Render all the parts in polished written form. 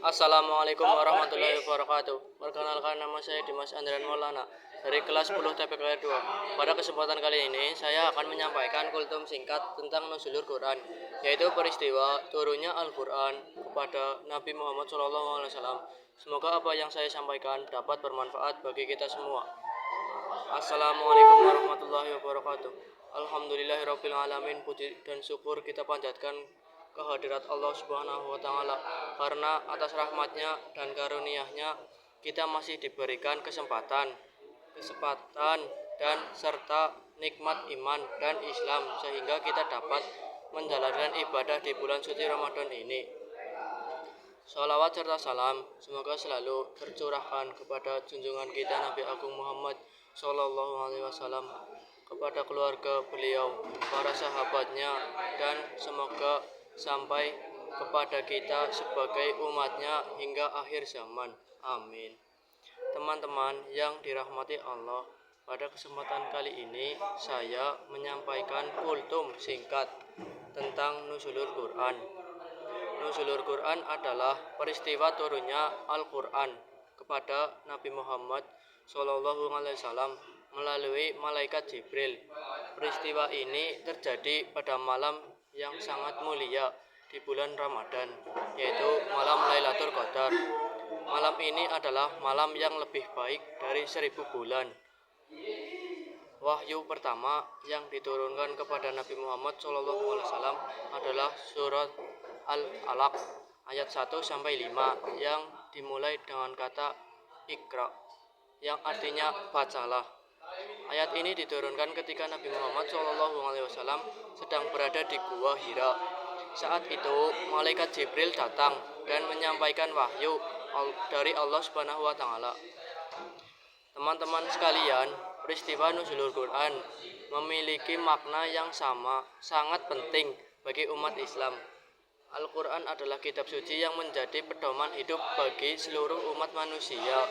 Assalamualaikum warahmatullahi wabarakatuh. Perkenalkan, nama saya Dimas Andrian Maulana dari kelas 10 TPK 2. Pada kesempatan kali ini saya akan menyampaikan kultum singkat tentang nuzulul Quran, yaitu peristiwa turunnya Al-Quran kepada Nabi Muhammad SAW. Semoga apa yang saya sampaikan dapat bermanfaat bagi kita semua. Assalamualaikum warahmatullahi wabarakatuh. Alhamdulillahirabbil alamin. Puji dan syukur kita panjatkan kehadirat Allah Subhanahu wa taala, karena atas rahmatnya dan karunia-Nya kita masih diberikan kesempatan dan serta nikmat iman dan Islam, sehingga kita dapat menjalankan ibadah di bulan suci Ramadan ini. Sholawat serta salam semoga selalu tercurahkan kepada junjungan kita Nabi Agung Muhammad Sallallahu Alaihi Wasallam, kepada keluarga beliau, para sahabatnya, dan semoga sampai kepada kita sebagai umatnya hingga akhir zaman. Amin. Teman-teman yang dirahmati Allah, pada kesempatan kali ini saya menyampaikan kultum singkat tentang nuzulul Quran. Nuzulul Quran adalah peristiwa turunnya Al-Quran kepada Nabi Muhammad SAW melalui malaikat Jibril. Peristiwa ini terjadi pada malam yang sangat mulia di bulan Ramadan, yaitu malam Lailatul Qadar. Malam ini adalah malam yang lebih baik dari 1000 bulan. Wahyu pertama yang diturunkan kepada Nabi Muhammad SAW adalah surat Al-Alaq ayat 1-5 yang dimulai dengan kata Iqra, yang artinya bacalah. Ayat ini diturunkan ketika Nabi Muhammad SAW sedang berada di Gua Hira. Saat itu malaikat Jibril datang dan menyampaikan wahyu dari Allah Subhanahu wa taala. Teman-teman sekalian, peristiwa nuzulul Quran memiliki makna yang sangat penting bagi umat Islam. Al-Quran adalah kitab suci yang menjadi pedoman hidup bagi seluruh umat manusia.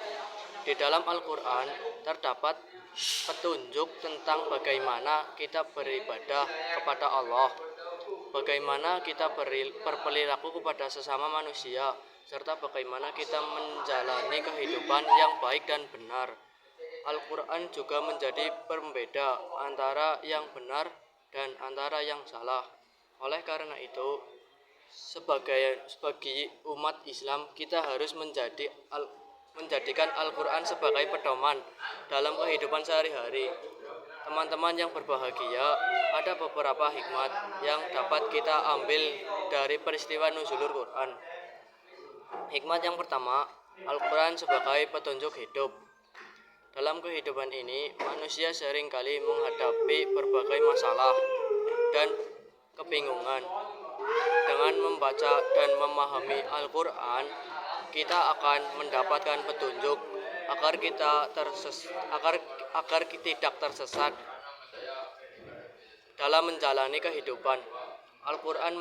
Di dalam Al-Quran terdapat petunjuk tentang bagaimana kita beribadah kepada Allah, bagaimana kita berperilaku kepada sesama manusia, serta bagaimana kita menjalani kehidupan yang baik dan benar. Al-Quran juga menjadi pembeda antara yang benar dan antara yang salah. Oleh karena itu, sebagai umat Islam, kita harus menjadikan Al-Quran sebagai pedoman dalam kehidupan sehari-hari. Teman-teman yang berbahagia, ada beberapa hikmat yang dapat kita ambil dari peristiwa nuzulul Quran. Hikmat yang pertama, Al-Quran sebagai petunjuk hidup. Dalam kehidupan ini, manusia seringkali menghadapi berbagai masalah dan kebingungan. Dengan membaca dan memahami Al-Quran, kita akan mendapatkan petunjuk agar tidak tersesat dalam menjalani kehidupan. Al-Quran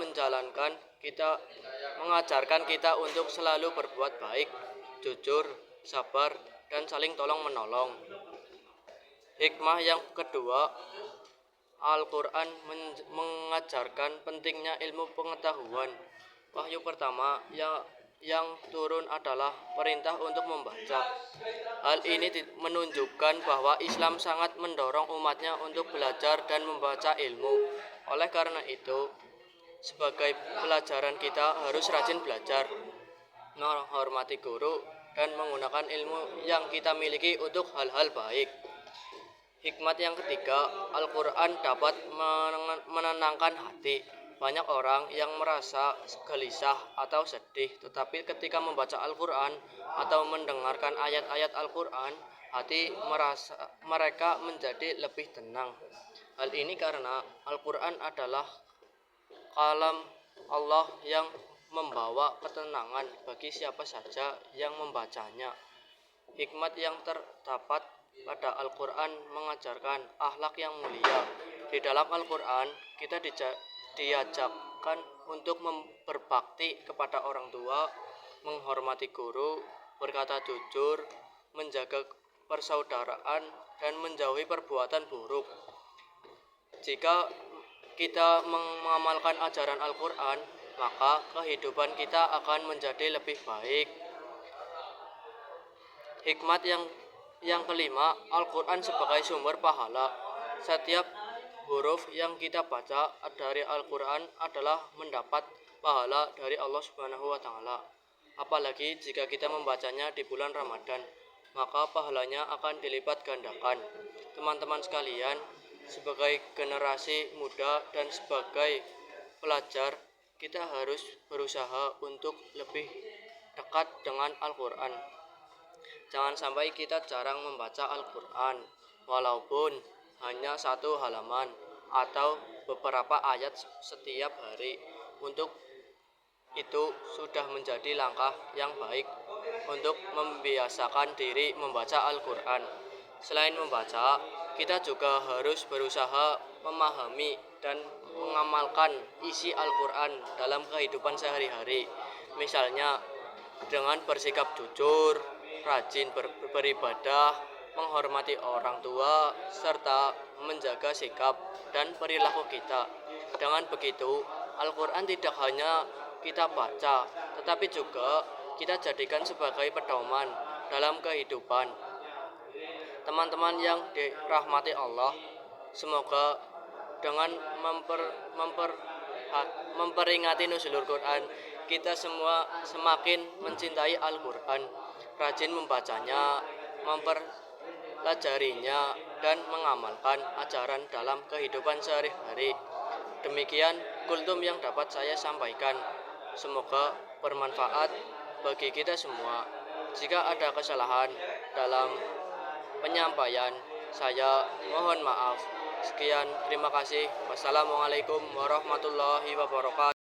mengajarkan kita untuk selalu berbuat baik, jujur, sabar, dan saling tolong-menolong. Hikmah yang kedua, Al-Quran mengajarkan pentingnya ilmu pengetahuan. Wahyu pertama yang turun adalah perintah untuk membaca. Hal ini menunjukkan bahwa Islam sangat mendorong umatnya untuk belajar dan membaca ilmu. Oleh karena itu, sebagai pelajaran kita harus rajin belajar, menghormati guru, dan menggunakan ilmu yang kita miliki untuk hal-hal baik. Hikmat yang ketiga, Al-Quran dapat menenangkan hati. Banyak orang yang merasa gelisah atau sedih, tetapi ketika membaca Al-Quran atau mendengarkan ayat-ayat Al-Quran, hati mereka menjadi lebih tenang. Hal ini karena Al-Quran adalah kalam Allah yang membawa ketenangan bagi siapa saja yang membacanya. Hikmat yang terdapat pada Al-Quran mengajarkan akhlak yang mulia. Di dalam Al-Quran, kita diajarkan untuk berbakti kepada orang tua, menghormati guru, berkata jujur, menjaga persaudaraan, dan menjauhi perbuatan buruk. Jika kita mengamalkan ajaran Al-Quran, maka kehidupan kita akan menjadi lebih baik. Hikmat yang kelima, Al-Quran sebagai sumber pahala. Setiap huruf yang kita baca dari Al-Quran adalah mendapat pahala dari Allah Subhanahu wa Ta'ala. Apalagi jika kita membacanya di bulan Ramadan, maka pahalanya akan dilipat gandakan. Teman-teman sekalian, sebagai generasi muda dan sebagai pelajar, kita harus berusaha untuk lebih dekat dengan Al-Quran. Jangan sampai kita jarang membaca Al-Quran, walaupun hanya satu halaman atau beberapa ayat setiap hari. Untuk itu sudah menjadi langkah yang baik untuk membiasakan diri membaca Al-Quran. Selain membaca, kita juga harus berusaha memahami dan mengamalkan isi Al-Quran dalam kehidupan sehari-hari. Misalnya dengan bersikap jujur, rajin beribadah, menghormati orang tua, serta menjaga sikap dan perilaku kita. Dengan begitu, Al-Quran tidak hanya kita baca, tetapi juga kita jadikan sebagai pedoman dalam kehidupan. Teman-teman yang dirahmati Allah, semoga dengan memperingati Nuzulul Quran, kita semua semakin mencintai Al-Quran, rajin membacanya, mempelajarinya, dan mengamalkan ajaran dalam kehidupan sehari-hari. Demikian kultum yang dapat saya sampaikan. Semoga bermanfaat bagi kita semua. Jika ada kesalahan dalam penyampaian, saya mohon maaf. Sekian, terima kasih. Wassalamualaikum warahmatullahi wabarakatuh.